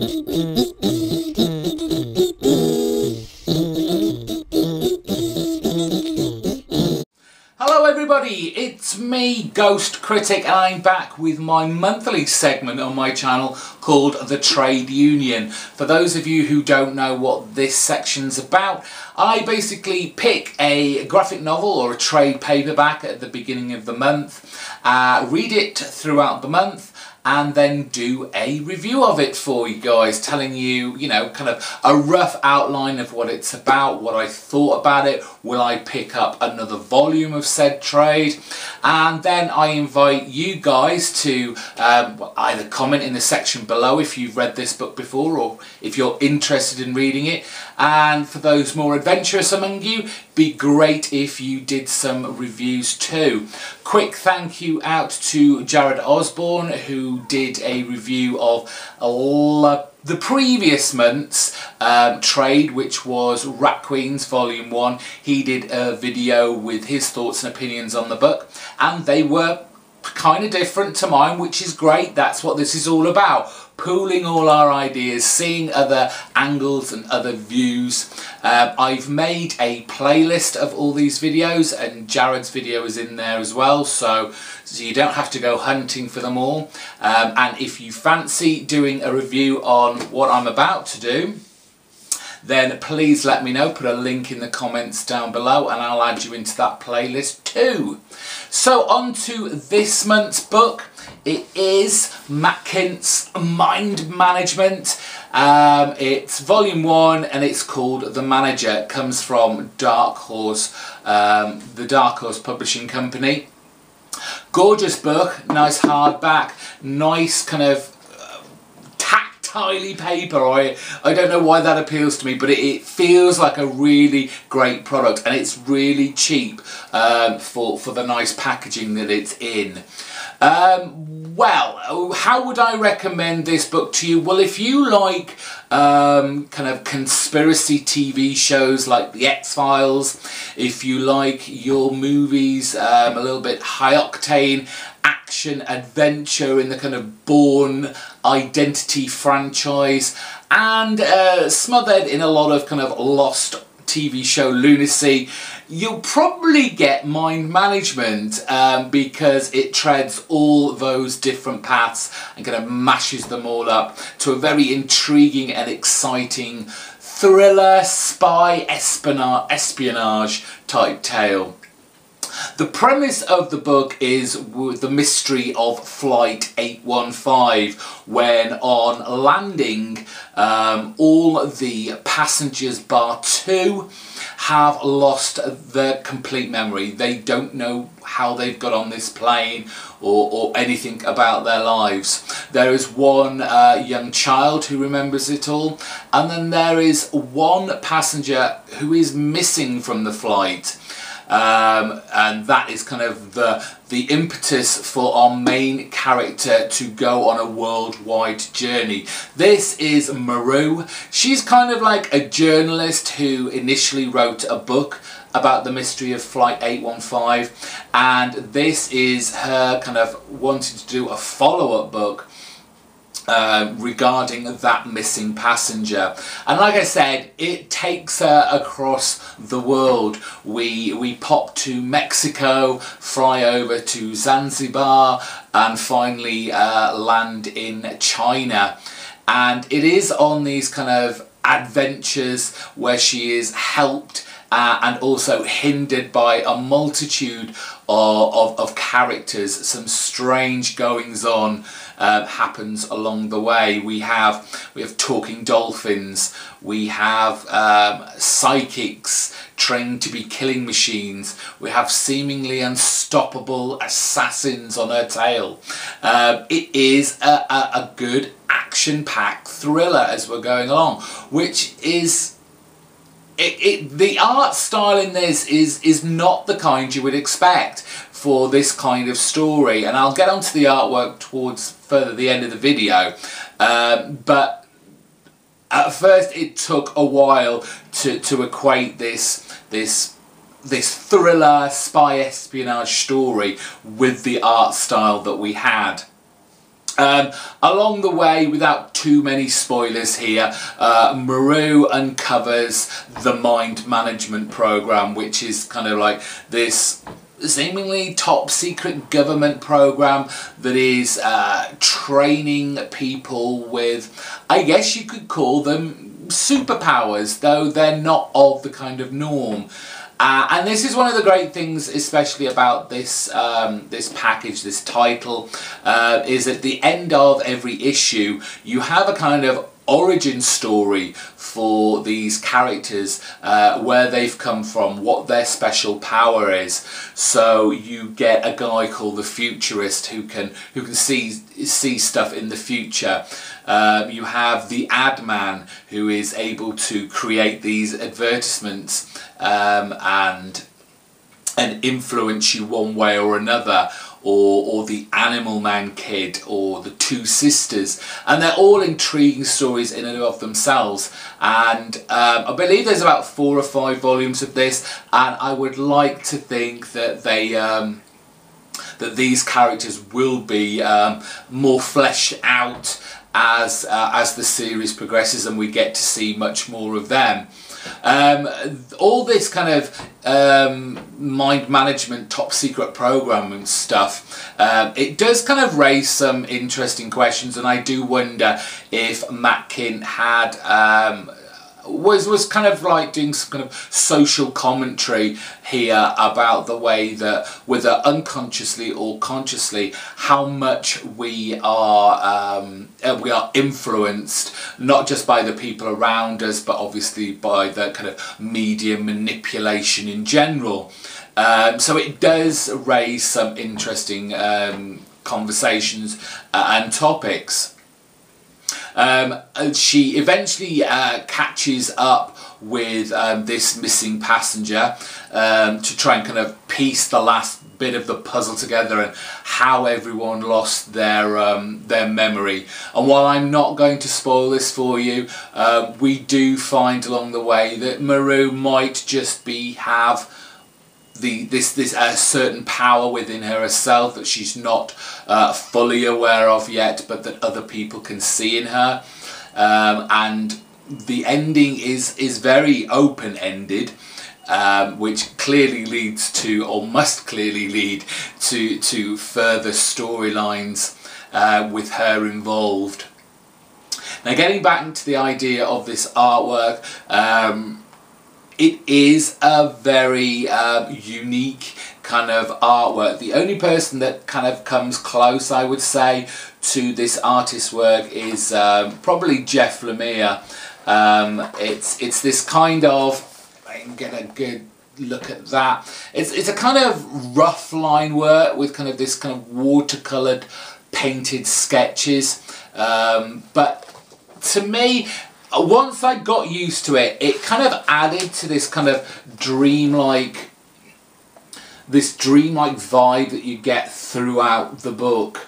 Hello everybody, it's me, GhostCritic, and I'm back with my monthly segment on my channel called The Trade Union. For those of you who don't know what this section's about, I basically pick a graphic novel or a trade paperback at the beginning of the month, read it throughout the month, and then do a review of it for you guys, telling you, kind of a rough outline of what it's about, what I thought about it, will I pick up another volume of said trade, and then I invite you guys to either comment in the section below if you've read this book before or if you're interested in reading it, and for those more adventurous among you, be great if you did some reviews too. Quick thank you out to Jared Osborne, who did a review of the previous month's trade, which was Rat Queens Volume 1. He did a video with his thoughts and opinions on the book, and they were kind of different to mine, which is great. That's what this is all about. Pooling all our ideas, seeing other angles and other views. I've made a playlist of all these videos, and Jared's video is in there as well, so you don't have to go hunting for them all. And if you fancy doing a review on what I'm about to do, then please let me know. Put a link in the comments down below and I'll add you into that playlist too. So on to this month's book. It is Matt Kint's Mind Management. It's Volume 1 and it's called The Manager. It comes from Dark Horse, the Dark Horse Publishing Company. Gorgeous book, nice hardback, nice kind of tactile paper. I don't know why that appeals to me, but it feels like a really great product, and it's really cheap for the nice packaging that it's in. Well, how would I recommend this book to you? Well, if you like kind of conspiracy TV shows like The X-Files, if you like your movies a little bit high-octane action adventure in the kind of Bourne Identity franchise, and smothered in a lot of kind of lost TV show lunacy, you'll probably get Mind Management because it treads all those different paths and kind of mashes them all up to a very intriguing and exciting thriller, spy, espionage type tale. The premise of the book is the mystery of Flight 815, when on landing all the passengers bar 2 have lost their complete memory. They don't know how they've got on this plane or anything about their lives. There is one young child who remembers it all, and then there is one passenger who is missing from the flight. And that is kind of the impetus for our main character to go on a worldwide journey. This is Maru. She's kind of like a journalist who initially wrote a book about the mystery of Flight 815, and this is her kind of wanting to do a follow-up book regarding that missing passenger. And like I said, it takes her across the world. We pop to Mexico, fly over to Zanzibar, and finally land in China. And it is on these kind of adventures where she is helped and also hindered by a multitude of characters. Some strange goings on happens along the way. We have talking dolphins, we have psychics trained to be killing machines, we have seemingly unstoppable assassins on her tail. It is a good action-packed thriller as we're going along, which is the art style in this is not the kind you would expect for this kind of story, and I'll get onto the artwork towards further the end of the video, but at first it took a while to equate this thriller spy espionage story with the art style that we had. Along the way, without too many spoilers here, Maru uncovers the mind management program, which is kind of like this seemingly top secret government program that is training people with, I guess you could call them superpowers, though they're not of the kind of norm. And this is one of the great things, especially about this this package, this title, is at the end of every issue you have a kind of origin story for these characters, where they've come from, what their special power is. So you get a guy called the Futurist who can see stuff in the future. You have the Ad Man, who is able to create these advertisements and influence you one way or another, or the Animal Man Kid, or the Two Sisters, and they're all intriguing stories in and of themselves. And I believe there's about 4 or 5 volumes of this, and I would like to think that they that these characters will be more fleshed out as the series progresses and we get to see much more of them. All this kind of mind management top secret program and stuff, it does kind of raise some interesting questions, and I do wonder if Matkin had was kind of like doing some kind of social commentary here about the way that, whether unconsciously or consciously, how much we are influenced, not just by the people around us, but obviously by the kind of media manipulation in general. So it does raise some interesting conversations and topics. She eventually catches up with this missing passenger to try and kind of piece the last bit of the puzzle together and how everyone lost their memory. And while I'm not going to spoil this for you, we do find along the way that Maru might just have this certain power within her herself that she's not fully aware of yet, but that other people can see in her. And the ending is very open-ended, which clearly leads to, or must clearly lead to further storylines with her involved. Now, getting back into the idea of this artwork, it is a very unique kind of artwork. The only person that kind of comes close, I would say, to this artist's work is probably Jeff Lemire. It's this kind of, I can get a good look at that. It's a kind of rough line work with kind of this kind of watercoloured painted sketches. But to me, once I got used to it, it kind of added to this kind of dreamlike vibe that you get throughout the book,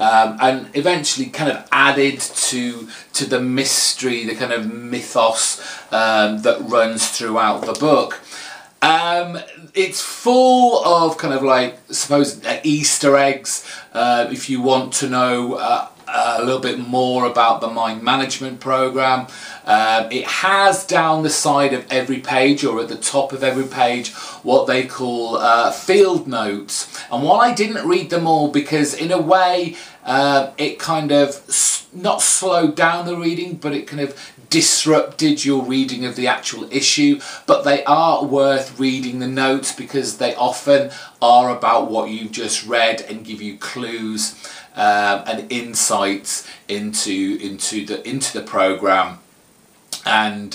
and eventually kind of added to the mystery, the kind of mythos that runs throughout the book. It's full of kind of like, suppose, Easter eggs, if you want to know a little bit more about the mind management program. It has down the side of every page, or at the top of every page, what they call field notes. And while I didn't read them all, because in a way it kind of not slowed down the reading, but it kind of disrupted your reading of the actual issue, but they are worth reading the notes because they often are about what you've just read and give you clues and insights into the program and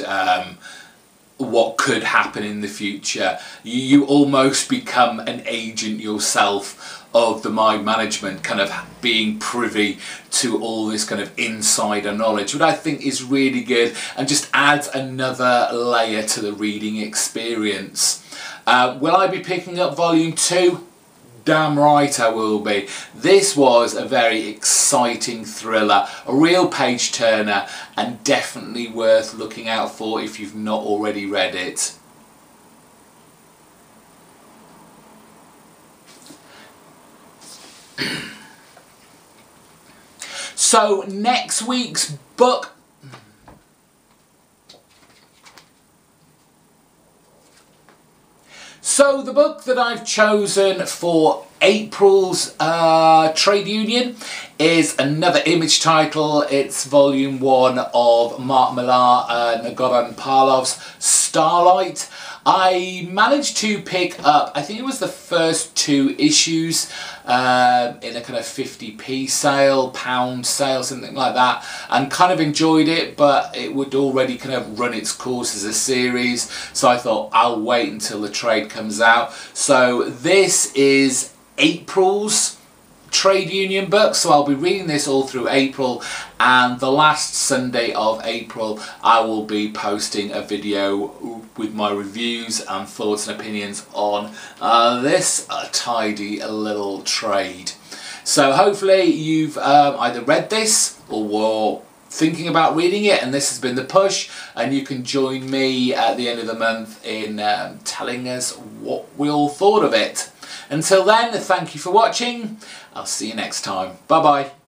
what could happen in the future. You almost become an agent yourself of the mind management, kind of being privy to all this kind of insider knowledge, which I think is really good and just adds another layer to the reading experience. Will I be picking up volume 2? Damn right I will be. This was a very exciting thriller, a real page turner, and definitely worth looking out for if you've not already read it. So next week's book... So the book that I've chosen for April's Trade Union is another Image title. It's volume 1 of Mark Millar and Goran Parlov's Starlight. I managed to pick up, I think it was the first 2 issues in a kind of 50p sale, pound sale, something like that, and kind of enjoyed it, but it would already kind of run its course as a series, so I thought I'll wait until the trade comes out. So this is April's Trade Union book, so I'll be reading this all through April, and the last Sunday of April I will be posting a video with my reviews and thoughts and opinions on this tidy little trade. So hopefully you've either read this or were thinking about reading it, and this has been the push, and you can join me at the end of the month in telling us what we all thought of it. Until then, thank you for watching. I'll see you next time. Bye bye.